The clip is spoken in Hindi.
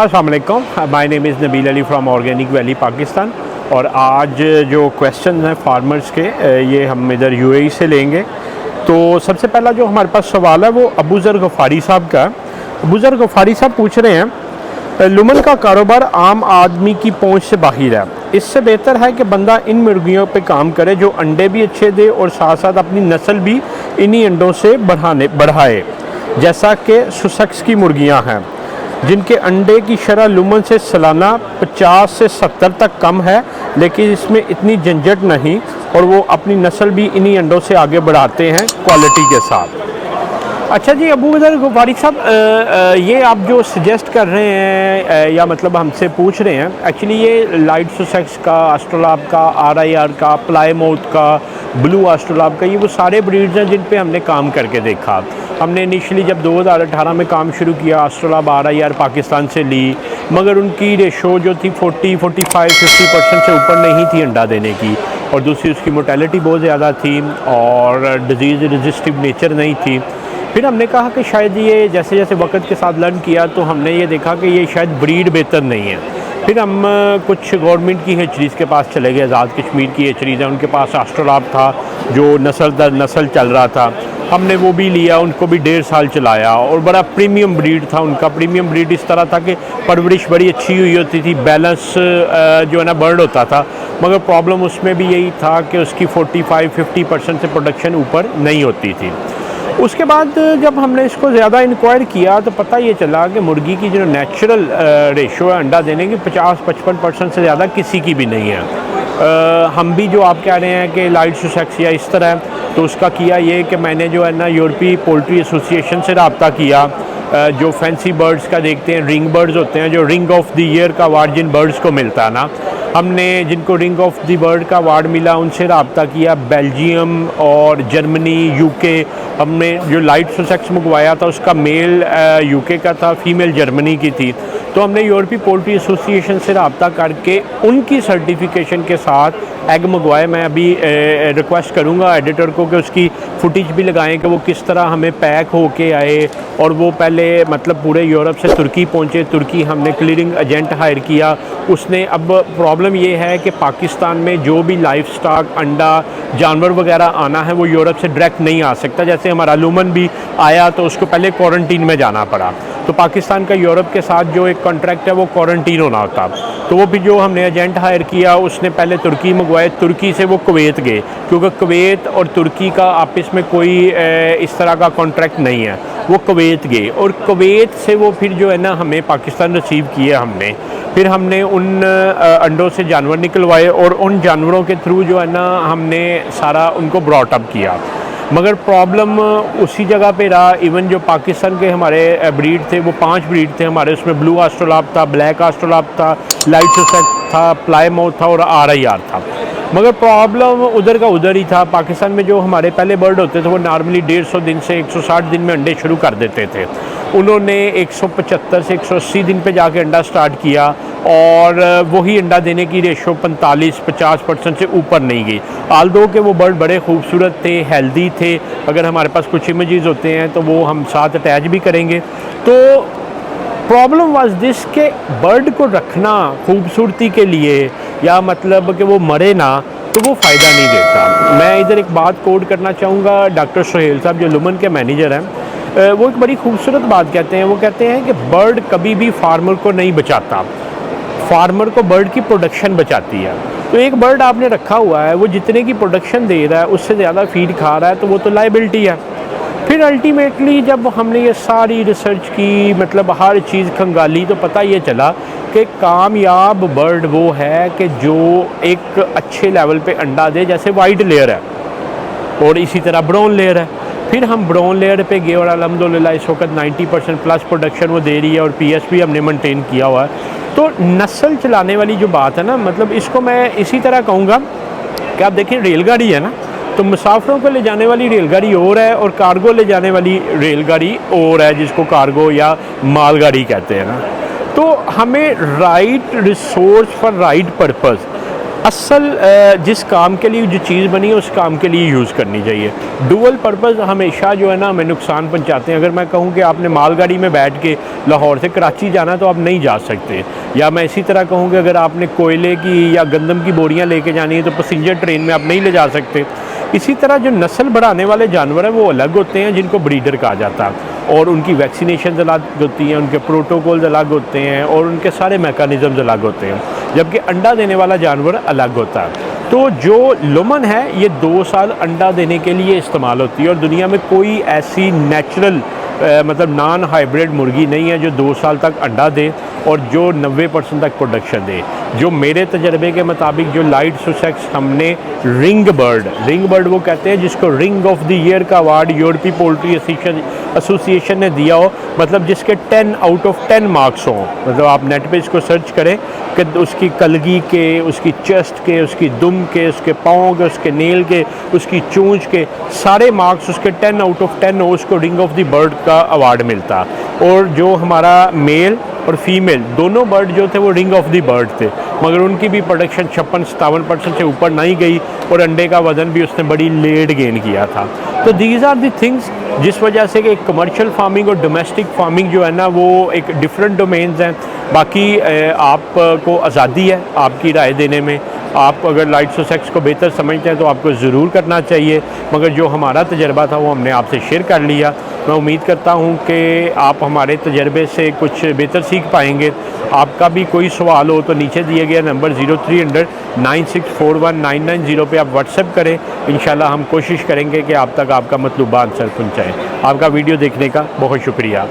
अस्सलाम वालेकुम, my name is Nabeel Ali from organic valley Pakistan. और आज जो क्वेश्चन हैं फार्मर्स के ये हम इधर यूएई से लेंगे। तो सबसे पहला जो हमारे पास सवाल है वो अबू ज़र गफ़ारी साहब का है। अबू ज़र गफ़ारी साहब पूछ रहे हैं, लुमन का कारोबार आम आदमी की पहुंच से बाहर है, इससे बेहतर है कि बंदा इन मुर्गियों पे काम करे जो अंडे भी अच्छे दे और साथ साथ अपनी नस्ल भी इन्हीं अंडों से बढ़ाए, जैसा कि सुसेक्स की मुर्गियां हैं जिनके अंडे की शरह लुमन से सालाना 50 से 70 तक कम है, लेकिन इसमें इतनी झंझट नहीं और वो अपनी नस्ल भी इन्हीं अंडों से आगे बढ़ाते हैं क्वालिटी के साथ। अच्छा जी अबू ज़र गफ़ारी साहब, ये आप जो सजेस्ट कर रहे हैं या मतलब हमसे पूछ रहे हैं, एक्चुअली ये लाइट सुसेक्स का, एस्ट्रोलैब का, आरआईआर का, प्लाईमाउथ का, ब्लू एस्ट्रोलैब का, ये वो सारे ब्रीड्स हैं जिन पे हमने काम करके देखा। हमने इनिशियली जब 2018 में काम शुरू किया एस्ट्रोलैब आरआईआर पाकिस्तान से ली, मगर उनकी रेशो जो थी 40-45-50% से ऊपर नहीं थी अंडा देने की, और दूसरी उसकी मोर्टेलिटी बहुत ज़्यादा थी और डिज़ीज़ रेजिस्टिव नेचर नहीं थी। फिर हमने कहा कि शायद ये जैसे जैसे वक्त के साथ लर्न किया तो हमने ये देखा कि ये शायद ब्रीड बेहतर नहीं है। फिर हम कुछ गवर्नमेंट की हेचरीज़ के पास चले गए, आज़ाद कश्मीर की हेचरीज़ है, उनके पास एस्ट्रोलैब था जो नस्ल दर नस्ल चल रहा था, हमने वो भी लिया, उनको भी 1.5 साल चलाया और बड़ा प्रीमियम ब्रीड था उनका। प्रीमियम ब्रीड इस तरह था कि परवरिश बड़ी अच्छी हुई होती थी, बैलेंस जो है ना बर्ड होता था, मगर प्रॉब्लम उसमें भी यही था कि उसकी 45-50% से प्रोडक्शन ऊपर नहीं होती थी। उसके बाद जब हमने इसको ज़्यादा इंक्वायर किया तो पता ये चला कि मुर्गी की जो नेचुरल रेशो है अंडा देने की 50-55% से ज़्यादा किसी की भी नहीं है। हम भी जो आप कह रहे हैं कि लाइट सुसेक्स या इस तरह, तो उसका किया ये कि मैंने जो है ना यूरोपीय पोल्ट्री एसोसिएशन से रब्ता किया, जो फैंसी बर्ड्स का देखते हैं, रिंग बर्ड्स होते हैं, जो रिंग ऑफ द ईयर का अवार्ड जिन बर्ड्स को मिलता है ना, हमने जिनको रिंग ऑफ द बर्ड का अवार्ड मिला उनसे रब्ता किया। बेल्जियम और जर्मनी, यूके, हमने जो लाइट सुसेक्स मंगवाया था उसका मेल यूके का था, फीमेल जर्मनी की थी। तो हमने यूरोपीय पोल्ट्री एसोसिएशन से रब्ता करके उनकी सर्टिफिकेशन के साथ एग मंगवाए। मैं अभी रिक्वेस्ट करूंगा एडिटर को कि उसकी फुटेज भी लगाएं कि वो किस तरह हमें पैक होके आए, और वो पहले मतलब पूरे यूरोप से तुर्की पहुंचे। तुर्की हमने क्लीयरिंग एजेंट हायर किया, उसने, अब प्रॉब्लम ये है कि पाकिस्तान में जो भी लाइफ स्टॉक, अंडा, जानवर वगैरह आना है वो यूरोप से डायरेक्ट नहीं आ सकता। जैसे हमारा लुमन भी आया तो उसको पहले क्वारंटीन में जाना पड़ा, तो पाकिस्तान का यूरोप के साथ जो एक कॉन्ट्रैक्ट है वो क्वारंटीन होना होता। तो वो भी जो हमने एजेंट हायर किया उसने पहले तुर्की मंगवाए, तुर्की से वो कुवैत गए, क्योंकि कुवैत और तुर्की का आपस में कोई इस तरह का कॉन्ट्रैक्ट नहीं है। वो कुवैत गए और कुवैत से वो फिर जो है ना हमें पाकिस्तान रिसीव किए हमने। फिर हमने उन अंडों से जानवर निकलवाए और उन जानवरों के थ्रू जो है ना हमने सारा उनको ब्रॉट अप किया। मगर प्रॉब्लम उसी जगह पे रहा। इवन जो पाकिस्तान के हमारे ब्रीड थे वो 5 ब्रीड थे हमारे, उसमें ब्लू एस्ट्रोलैब था, ब्लैक एस्ट्रोलैब था, लाइट सुसेक्स था, प्लाईमाउथ था और आरआईआर था। मगर प्रॉब्लम उधर का उधर ही था। पाकिस्तान में जो हमारे पहले बर्ड होते थे वो नॉर्मली 150 दिन से 160 दिन में अंडे शुरू कर देते थे, उन्होंने 175 से 180 दिन पे जाके अंडा स्टार्ट किया और वही अंडा देने की रेशो 45-50% से ऊपर नहीं गई। आल्दो के वो बर्ड बड़े खूबसूरत थे, हेल्दी थे। अगर हमारे पास कुछ इमेजेस होते हैं तो वो हम साथ अटैच भी करेंगे। तो प्रॉब्लम वाज दिस के बर्ड को रखना खूबसूरती के लिए या मतलब कि वो मरे ना, तो वो फ़ायदा नहीं देता। मैं इधर एक बात कोड करना चाहूँगा, डॉक्टर सोहेल साहब जो लुमन के मैनेजर हैं, वो एक बड़ी खूबसूरत बात कहते हैं। वो कहते हैं कि बर्ड कभी भी फार्मर को नहीं बचाता, फार्मर को बर्ड की प्रोडक्शन बचाती है। तो एक बर्ड आपने रखा हुआ है, वो जितने की प्रोडक्शन दे रहा है उससे ज़्यादा फीड खा रहा है, तो वो तो लायबिलिटी है। फिर अल्टीमेटली जब हमने ये सारी रिसर्च की, मतलब हर चीज़ खंगाली, तो पता ये चला कि कामयाब बर्ड वो है कि जो एक अच्छे लेवल पे अंडा दे, जैसे वाइट लेयर है और इसी तरह ब्राउन लेयर है। फिर हम ब्राउन लेयर पे गए और अल्हम्दुलिल्लाह इस वक्त 90% प्लस प्रोडक्शन वो दे रही है और पीएस भी हमने मेंटेन किया हुआ है। तो नस्ल चलाने वाली जो बात है ना, मतलब इसको मैं इसी तरह कहूँगा कि आप देखिए रेलगाड़ी है ना, तो मुसाफिरों को ले जाने वाली रेलगाड़ी और है और कार्गो ले जाने वाली रेलगाड़ी और है, जिसको कार्गो या मालगाड़ी कहते हैं ना। तो हमें right resource for right purpose, असल जिस काम के लिए जो चीज़ बनी है उस काम के लिए यूज़ करनी चाहिए। डुअल पर्पज़ हमेशा जो है ना हमें नुकसान पहुंचाते हैं। अगर मैं कहूँ कि आपने मालगाड़ी में बैठ के लाहौर से कराची जाना तो आप नहीं जा सकते, या मैं इसी तरह कहूँ कि अगर आपने कोयले की या गंदम की बोरियाँ लेके जानी है तो पैसेंजर ट्रेन में आप नहीं ले जा सकते। इसी तरह जो नस्ल बढ़ाने वाले जानवर हैं वो अलग होते हैं जिनको ब्रीडर कहा जाता है, और उनकी वैक्सीनेशन अलग होती हैं, उनके प्रोटोकॉल्स अलग होते हैं और उनके सारे मैकेनिज़म्स अलग होते हैं, जबकि अंडा देने वाला जानवर अलग होता है। तो जो लुमन है ये 2 साल अंडा देने के लिए इस्तेमाल होती है, और दुनिया में कोई ऐसी नेचुरल मतलब नॉन हाइब्रिड मुर्गी नहीं है जो 2 साल तक अंडा दे और जो 90% तक प्रोडक्शन दे। जो मेरे तजर्बे के मुताबिक जो लाइट सुसेक्स हमने रिंग बर्ड वो कहते हैं जिसको रिंग ऑफ द ईयर का अवार्ड यूरोपीय पोल्ट्री एसोसिएशन ने दिया हो, मतलब जिसके 10 आउट ऑफ 10 मार्क्स हों। मतलब आप नेट पे इसको सर्च करें कि उसकी कलगी के, उसकी चेस्ट के, उसकी दुम के, उसके पाँव के, उसके नेल के, उसकी चोंच के सारे मार्क्स उसके 10 आउट ऑफ 10 हो, उसको रिंग ऑफ द बर्ड का अवार्ड मिलता। और जो हमारा मेल और फीमेल दोनों बर्ड जो थे वो रिंग ऑफ द बर्ड थे, मगर उनकी भी प्रोडक्शन 56-57% से ऊपर नहीं गई और अंडे का वज़न भी उसने बड़ी लेट गेन किया था। तो दीज आर दी थिंग्स जिस वजह से कि कमर्शियल फार्मिंग और डोमेस्टिक फार्मिंग जो है ना वो एक डिफरेंट डोमेन्स हैं। बाकी आपको आज़ादी है आपकी राय देने में। आप अगर लाइट सुसेक्स को बेहतर समझते हैं तो आपको ज़रूर करना चाहिए, मगर जो हमारा तजर्बा था वो हमने आपसे शेयर कर लिया। मैं उम्मीद करता हूँ कि आप हमारे तजर्बे से कुछ बेहतर सीख पाएंगे। आपका भी कोई सवाल हो तो नीचे दिए गए नंबर 0300 9641 पे आप व्हाट्सएप करें। इंशाल्लाह हम कोशिश करेंगे कि आप तक आपका मतलूबा आंसर पहुँचाएँ। आपका वीडियो देखने का बहुत शुक्रिया।